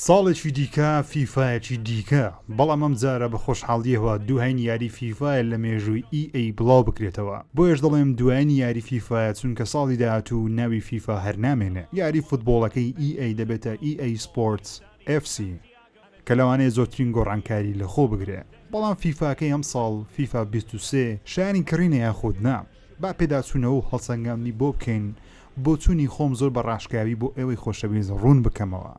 ساڵێکی دیکە فیفایەکی دیکە بەڵام ئەم جارە بە خۆشحاڵیەوە دووهین یاری فیفاە لە مێژووی EA بڵاو بکرێتەوە بۆیش دەڵێم دوایین یاری فیفاە چونکە ساڵی داهاتوو ناوی فیفا هەر نامێنێ یاری فوتبۆڵەکەی EA دەبێتە EA Sports FC کە لەوانەیە زۆرترین گۆڕانکاری لە خۆ بگرێ بەڵام فیفاکەی ئەم ساڵ فیفا 23 شایانی کڕینە یاخود نا با پێداچوونەوە و هەڵسەنگاندنی بۆ بکەین بۆ چوونی خۆم زۆر بە ڕاشکاوی بۆ ئێوەی خۆشەویست ڕوون بکەمەوە.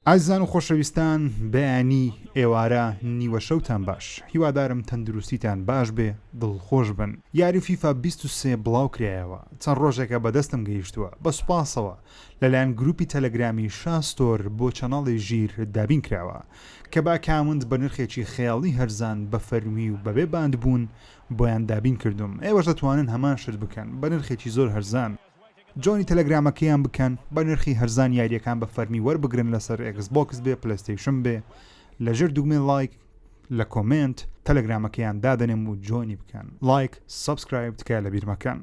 ئازیزان و خۆشەویستان بەیانی ئێوارە نیوە شەوتان باش هیوادارم تەندروستیتان باش بێ دڵخۆش بن یاری فیفا 23 بڵاو کرایەوە چەند ڕۆژێکە بەدەستم گەیشتووە بە سوپاسەوە لەلایەن گروپی تەلەگرامی شاستۆر بۆ چەناڵی ژیر دابین کراوە کە با کامنت بە نرخێکی خەیاڵی هەرزان بە فەرمی و بەبێ باند بوون بۆیان دابین کردوم ئێوەش دەتوانن هەمان شت بکەن بە نرخێکی زۆر هەرزان جۆنی تەلەگرامەکەیان بکەن بە نرخی هەرزان یاریەکان بە فەرمی وەربگرن لەسەر Xbox بێ پلەیستیشن بێ لەژێر دوگمێ لایک لە کۆمنت تەلەگرامەکەیان دادەنێم و جۆنی بکەن لایک سابسکرایب تکە لە بیرمەکەن.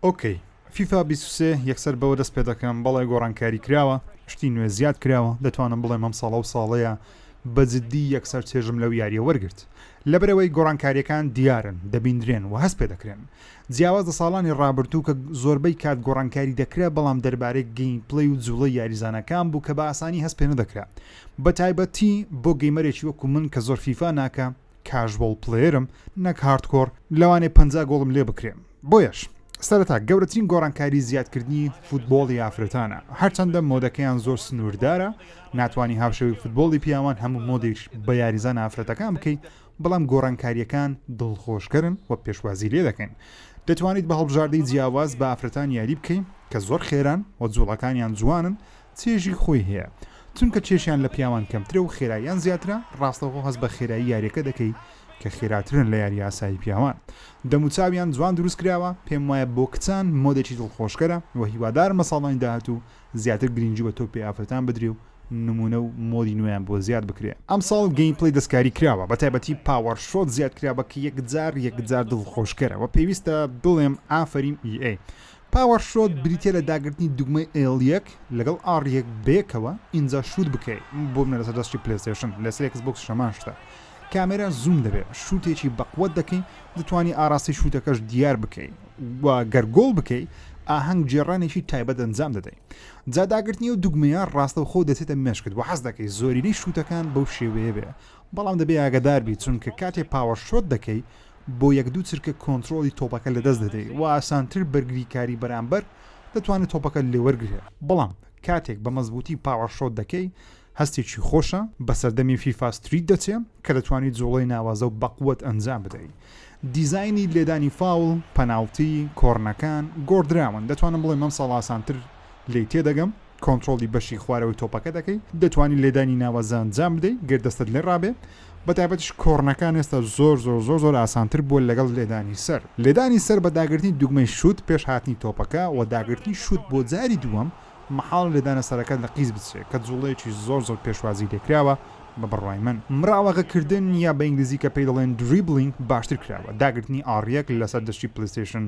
ئۆکەی فیفا 23 یەکسەر بەوە دەست پێ دەکەم بەڵێ گۆڕانکاری کراوە شتی نوێ زیاد کراوە دەتوانم بڵێم ئەم ساڵە و ساڵەیە بەجددی یەکسەر چێژم لەو یاریە وەرگرت لەبەرەوەی گۆڕانکاریەکان دیارن دەبیندرێن و هەست پێ دەکرێن جیاواز لە ساڵانی ڕابردوو کە زۆربەی کات گۆڕانکاری دەکرا بەڵام دەربارەی گەیم پڵی و جوڵەی یاریزانەکان بوو کە بە ئاسانی هەست پێ نەدەکرا بە تایبەتی بۆ گەیمەرێکی وەکو من کە زۆر فیفا ناکە کاژوەڵ پلێرم نەک هاردکۆر لەوانێ 50 گۆڵم لێ بکرێم بۆیەش سەرەتا گەورەترین گۆڕانکاری زیادکردنی فوتبۆڵی ئافرەتانە هەرچەندە مۆدەکەیان زۆر سنووردارە ناتوانانی هاوشەوی فوتبۆڵی پیاوان هەموو مۆدێک بە یاریزان ئافرەتەکان بکەیت بەڵام گۆڕانکاریەکان دڵخۆشکردن و پێشوازی لێ دەکەن دەتوانیت بە هەڵبژاردەی جیاواز بە ئافرەتان یاری بکەین کە زۆر خێران و جوڵەکانیان جوانن چێژی خۆی هەیە چونکە چێشیان لە پیاوان کەمترە و خێراییان زیاترە ڕاستەوە هەست بە خێرایی یاریەکە دەکەی کە خێراترن لە یاری ئاسایی پیاوان دەموچاویان جوان دروست کراوە پێم وایە بۆ کچان مۆدێکی دڵخۆشکەرە و هیوادار مەساڵانی داهاتوو زیاتر گرنگی بە تۆپی ئافرەتان بدرێ و نمونە و مۆدی نوێیان بۆ زیاد بکرێ ئەم ساڵ گەیم پڵی دەستکاری کراوە بە تایبەتی پاوەڕ شۆت زیاد کراوە کە یەکجار دڵخۆشکەرە و پێویستە بڵێم ئافرین EA پاوەڕ شۆت بریتە لە داگرتنی دوگمەی L1 لەگەڵ R1 بێکەوە ئینجا شوت بکەیت بۆ بنە لەسەر دەستی پلەیستیشن لەسەر Xbox شەمان شتە کامێرا زوم دەبێت شوتێکی بەقوت دەکەی دەتوانی ئاراستی شوتەکەش دیار بکەیت و گەرگۆڵ بکەیت ئاهەنگ جێڕانێکی تایبەت ئەنجام دەدەین جاداگرتنی و دوگمەیە ڕاستە و خۆ دەچێتە مێشکت و حەز دەکەی زۆرینەی شوتەکان بەو شێوەیە بێ بەڵام دەبێ ئاگادار بیت چونکە کاتێ پاوەڕ شۆت دەکەی بۆ یەک دوو چرکە کۆنتترۆلی تۆپەکە لەدەست دەدەی و ئاسانتر بەرگریکاری بەرامبەر دەتوانێت تۆپەکە لێوەرگێ بەڵام کاتێک بە مەزبوطی پاوەڕ شۆت دەکەی هەستێکی خۆشە بەسەردەمی فیفا ستریت دەچێت کە دەتوانیت جوڵەی ناوازە و بەقوت ئەنجام بدەیت دیزایانی لێدانی فاول پەناڵتی کۆرنەکان گۆڕدراون دەتوانم بڵێم ئەم ساڵ ئاسانتر لێ تێدەگەم کۆنتترۆلی بەشی خوارەوەی تۆپەکە دەکەی دەتوانی لێدانی ناوازە ئەنجام بدەیت گردەستت لێ ڕابێ بەتایبەتش کۆرنەکان ئێستا زۆر ئاسانتر بۆ لەگەڵ لێدانی سەر بە داگرتنی دوگمەی شوت پێش هاتنی تۆپەکە و داگرتنی شوت بۆ جاری دووەم مەحاڵ لێدانە سەرەکەت لە قیز بچێت کە جوڵەیەکی زۆر پێشوازی دەکراوە بە بڕوای من مراوەغەکردن یا بە ئینگلیزی کە پێی دەڵێن دریبلینگ باشتر کراوە داگرتنی R1 لەسەر دەستی پلەیستیشن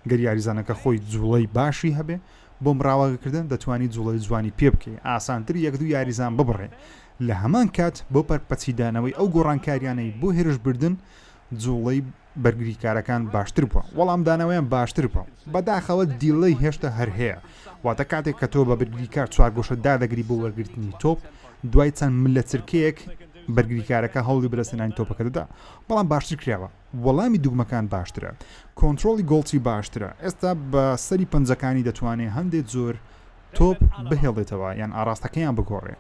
گەر یاریزانەکە خۆی جوڵەی باشی هەبێ بۆ مراوەغەکردن دەتوانی جوڵەی جوانی پێ بکەی ئاسانتر یەک دوو یاریزان ببڕێ لە هەمان کات بۆ پەرپەچیدانەوەی ئەو گۆڕانکاریانەی بۆ هێرش بردن جوڵەی بەرگریکارەکان باشتر بووە وەڵام دانەوەیان باشتر بووە بەداخەوە دیڵەی هێشتا هەر هەیە واتە کاتێک کە تۆ بە بەرگریکار چوار گۆشە دادەگری بۆ وەرگرتنی تۆپ دوای چەند ملە چرکەیەک بەرگریکارەکە هەوڵی بەدەستێنانی تۆپەکە دەدا بەڵام باشتر کراوە وەڵامی دوگمەکان باشترە کۆنتترۆلی گۆڵچی باشترە ئێستا بە سەری پەنجەکانی دەتوانێت هەندێک زۆر تۆپ بهێڵێتەوە یان ئاراستەکەیان بگۆڕێ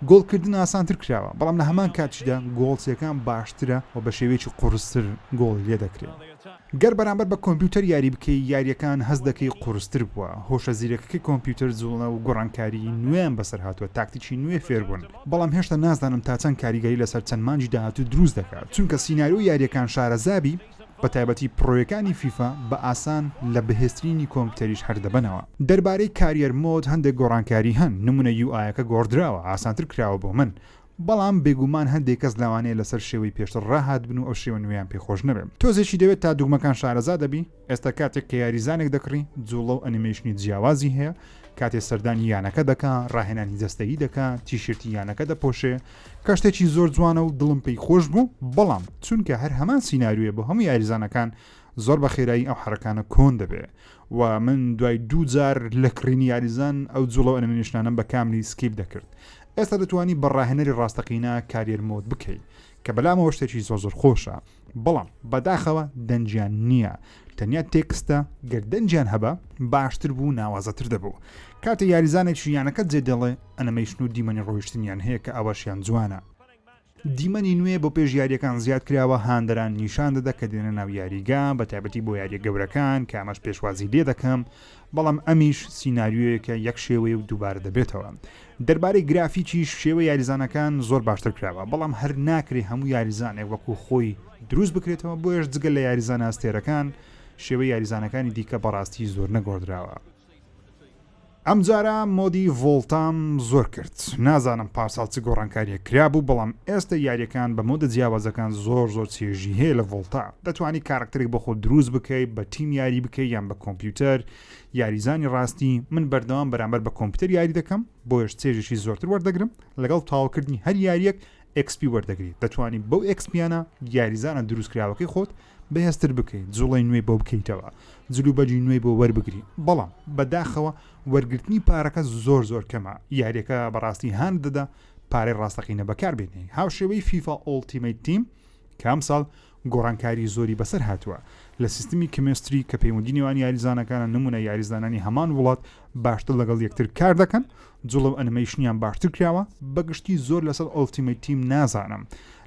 گۆڵکردن ئاسانتر کراوە بەڵام لە هەمان کاتیدا گۆڵچیەکان باشترە و بە شێوەیەکی قورستر گۆڵ لێ دەکرێت گەر بەرامبەر بە کۆمپیوتەر یاری بکەی یاریەکان هەست دەکەی قورستر بووە هۆشە زیرەکەی کۆمپیوتەر جوڵە و گۆڕانکاری نوێیان بەسەر هاتووە تاکتیکی نوێ فێربوون بەڵام هێشتا نازانم تا چەند کاریگەری لەسەر چەند مانجی داهاتوو دروست دەکات چونکە سیناریۆ یاریەکان شارەزابی بە تایبەتی پرۆیەکانی فیفا بە ئاسان لە بەهێزترینی کۆمپیوتەریش هەردەبنەوە دەربارەی کاریر مۆد هەندێک گۆڕانکاری هەن نمونە UI-یەکە گۆڕدراوە ئاسانتر کراوە بۆ من بەڵام بێگومان هەندێک کەس لەوانەیە لەسەر شێوەی پێشتر ڕاهات بن و ئەو شێوە نوێیان پێخۆش نەبێت تۆزێکی دەوێت تا دوگمەکان شارەزا دەبی ئێستا کاتێک کە یاریزانێک دەکڕی جوڵە و ئەنیمەیشنی جیاوازی هەیە کاتێ سەردانی یانەکە دەکا ڕاهێنانی دەستەیی دەکا تیشرتی یانەکە دەپۆشێ کەشتێکی زۆر جوانە و دڵم پێی خۆش بوو بەڵام چونکە هەر هەمان سیناریوێ بۆ هەموو یاریزانەکان زۆر بە خێرایی ئەو حرەکانە کۆن دەبێ و من دوای 2 جار لە کڕینی یاریزان ئەو جوڵەوە ئەنیمیشنانم بە کاملی سکیپ دەکرد ئێستا دەتوانی بە ڕاهێنەری ڕاستەقینە کارێر مۆد بکەیت کە بەلامەوە شتێکی زۆر خۆشە بەڵام بەداخەوە دەنجیان نییە تەنیا تێکستە گەر دەنجیان هەبە باشتر بوو ناوازەتر دەبوو کاتە یاریزانێکی یانەکە جێ دەڵێ ئەنەمەیشن و دیمەنی ڕۆیشتنیان هەیە کە ئەوەشیان جوانە دیمەنی نوێ بۆ پێش یاریەکان زیاد کراوە هاندەران نیشان دەدا کە دێنە ناو یاریگا بە تایبەتی بۆ یاریە گەورەکان کە ئەمەش پێشوازی لێ دەکەم بەڵام ئەمیش سیناریوەیەکە یەک شێوەیە و دووبارە دەبێتەوە دەربارەی گرافیکیش شێوە یاریزانەکان زۆر باشتر کراوە بەڵام هەر ناکرێ هەموو یاریزانێک وەکو خۆی دروست بکرێتەوە بۆیش جگەل لە یاریزانە ئەستێرەکان شێوە یاریزانەکانی دیکە بەڕاستی زۆر نەگۆڕدراوە ئەم جارە مۆدی ڤۆڵتام زۆر کرد نازانم پارساڵ چ گۆڕانکاریە کرابوو بەڵام ئێستا یاریەکان بە مۆدە جیاوازەکان زۆر چێژی هەیە لە ڤۆڵتا دەتوانی کارکتەرێک بە خۆ دروست بکەیت بە تیم یاری بکەیت یان بە کۆمپیوتەر یاریزانی ڕاستی من بەردەوام بەرامبەر بە کۆمپیوتەر یاری دەکەم بۆیش چێژێکی زۆرتر وەردەگرم لەگەڵ تاوکردنی هەر یاریەک XP وەردەگریت دەتوانی بەو XPیانە یاریزانە دروستکراوەکەی خۆت بەهێزتر بکەیت جوڵی نوێی بۆ بکەیتەوە جلوبەجی نوێی بۆ وەربگری بەڵام بەداخەوە وەرگرتنی پارەکە زۆر کەمە یاریەکە بەڕاستی هاان دەدا پارەی ڕاستەقینە بەکاربێنێ هاوشێوەی فیفا ئۆڵتیمەیت تیم کام ساڵ گۆڕانکاری زۆری بەسەر هاتووە لە سیستمی کمستری کە پەیوەندی نێوان یاریزانەکانە نمونە یاریزانانی هەمان وڵات باشتر لەگەڵ یەکتر کار دەکەن جوڵە و ئەنیمەیشنیان باشتر کراوە بەگشتی زۆر لەسەر ئۆڵتیمەیت تیم نازانم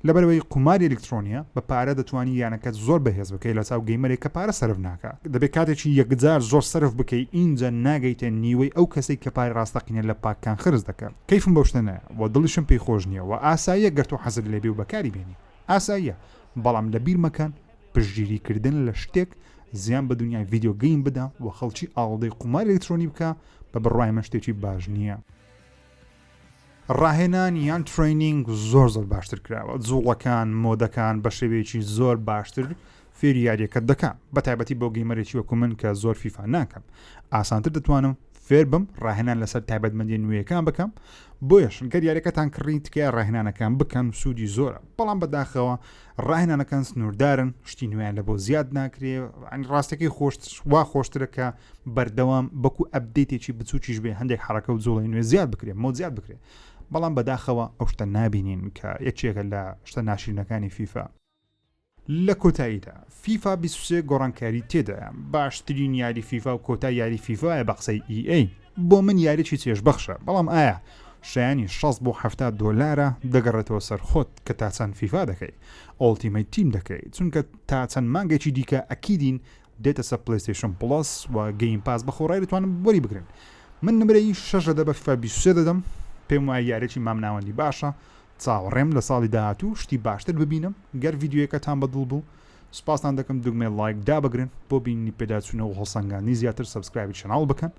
لەبەرەوەی قوماری ئەلکترۆنیە بە پارە دەتوانی یانەکەت زۆر بەهێز بکەیت لە چاو گەیمەرێک کە پارە سەرف ناکە دەبێت کاتێکی یەکجار زۆر سەرف بکەیت اینجا ناگەیتە نیوەی ئەو کەسێک کە پارە ڕاستەقینە لە پاکان خرج دەکات کەیفم بەو شتە نایە و دڵیشم پێی خۆش نییە و ئاساییە گەر تۆ حەزت لێبێ و بەکاری بێنی ئاساییە بەڵام لە بیر مەکەن پشتگیریکردن لە شتێک زیان بە دنیای ڤیدیۆ گەیم بدا و خەڵکی ئاڵدەی قوماری ئەلکترۆنی بکە بە بڕای من شتێکی باش نییە ڕاهێنان یان ترینینگ زۆر باشتر کراوە جوڵەکان مۆدەکان بە شێوەیەکی زۆر باشتر فێری یاریەکەت دەکەم بە تایبەتی بۆ گەیمەرێکی وەکو من کە زۆر فیفا ناکەم ئاسانتر دەتوانم فێر بم ڕاهێنان لەسەر تایبەتمەندی نوێیەکان بکەم بۆیش گەر یاریەکەتان کڕیت کە ڕاهێنانەکان بکەن سوودی زۆرە بەڵام بەداخەوە ڕاهێنانەکان سنووردارن شتی نوێیان لە بۆ زیاد ناکرێ ڕاستەکەی وا خۆشترە کە بەردەوام بەکو ئەپدەیتێکی بچووکیش بێ هەندێک حرەکە و جوڵی نوێ زیاد بکرێت مۆ زیاد بکرێت بەڵام بەداخەوە ئەو شتە نابینین کە یەکێکە لە شتە ناشرینەکانی فیفا لە کۆتاییدا فیفا 23 گۆڕانکاری تێدایە باشترین یاری فیفا و کۆتا یاری فیفاە بە قسەی EA بۆ من یاریی چێژ بەخشە بەڵام ئایا شایانی 60 بۆ 70 دۆلارە دەگەڕێتەوە سەر خۆت کە تا چەند فیفا دەکەی ئۆڵتیمەیت تیم دەکەیت چونکە تا چەند مانگێکی دیکە ئەکیدین دێتە سەر پلەیستیشن پڵەس و گەیم پاس بە خۆڕای دەتوانم وەری بگرن من نمرەی 6 دەدە بە فیفا 23 دەدەم پێم وایە یارێکی مام ناوەندی باشە چاوەڕێم لە ساڵی داهاتوو شتی باشتر ببینم گەر ڤیدیۆیەکەتان بەدڵ بوو سپاسان دەکەم دوگمێ لایک دابگرن بۆ بینی پێداچوونەوە هەڵسەنگانی زیاتر سەبسکرایبی چەناڵ بکەن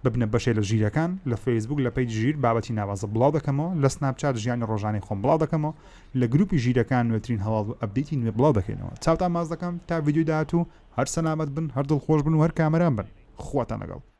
ببنە بەشێ لە ژیرەکان لە فەیسبوک لە پەیج ژیر بابەتی ناوازە بڵاو دەکەمەوە لە سناپچات ژیانی ڕۆژانەی خۆم بڵاو دەکەمەوە لە گروپی ژیرەکان نوێترین هەواڵ و ئەپدەیتی نوێ بڵاو دەکەینەوە چاوتان ماز دەکەم تا ڤیدیۆ داهاتوو هەر سەلامەت بن هەر دڵخۆش بن و هەر کامەران بن خواتان لەگەڵ